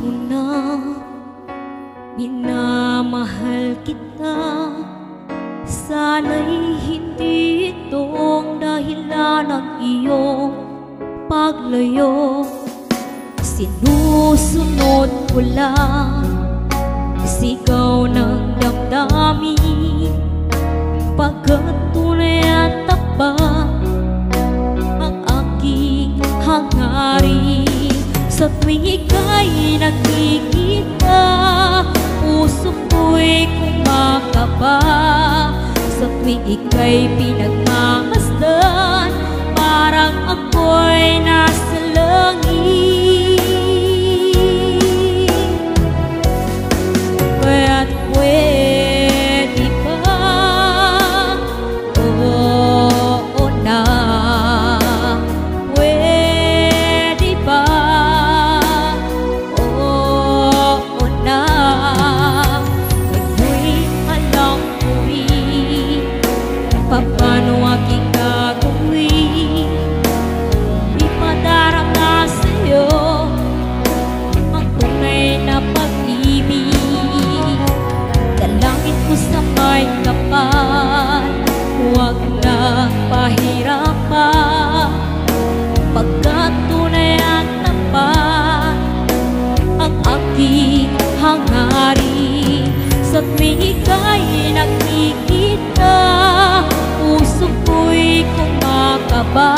ko na minamahal kita. Sana'y hindi itong dahilan ng iyong paglayo. Sinusunod ko lang sigaw ng damdamin, pagkat tunay at tapat ang aking hangarin. Sa tuwing ika'y nakikita, puso ko'y kumakaba. Sa tuwing ika'y pinagmamasdan, parang ako'y nasa langit. Kaya't pwede ba, oo na, pwede ba, oo na. Ngayon'y alam ko rin paano aking gagawin. Ipadarama sa'yo ang tunay na pag-ibig. Dalangin ko sa may kapal, huwag na pahirapan, pagkat tunay at tapat ang aking hangarin. Sa tuwing ika'y nakikita, puso ko'y kumakaba.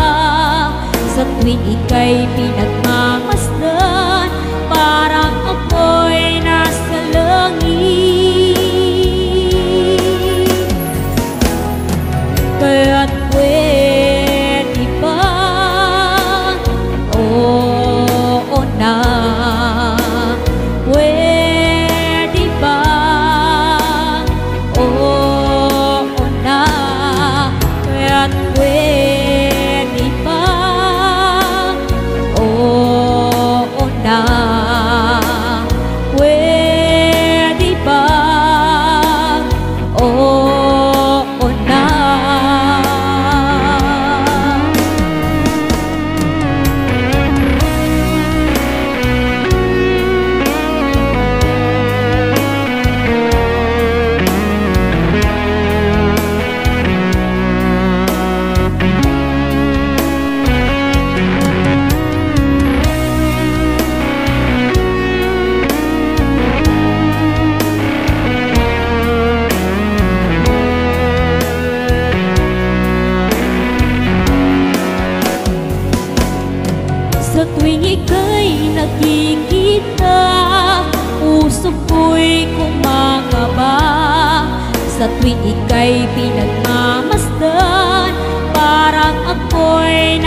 Sa tuwing ika'y pinagmamasdan, parang ako'y nasa langit. Kaya't pwede ba, oo na, pwede ba, oo na. Kaya't pwede ba, oo na, pwede ba, oo na. Sa tuwing ika'y nakikita, puso ko'y kumakaba. Sa tuwing ika'y pinagmamasdan, parang ako'y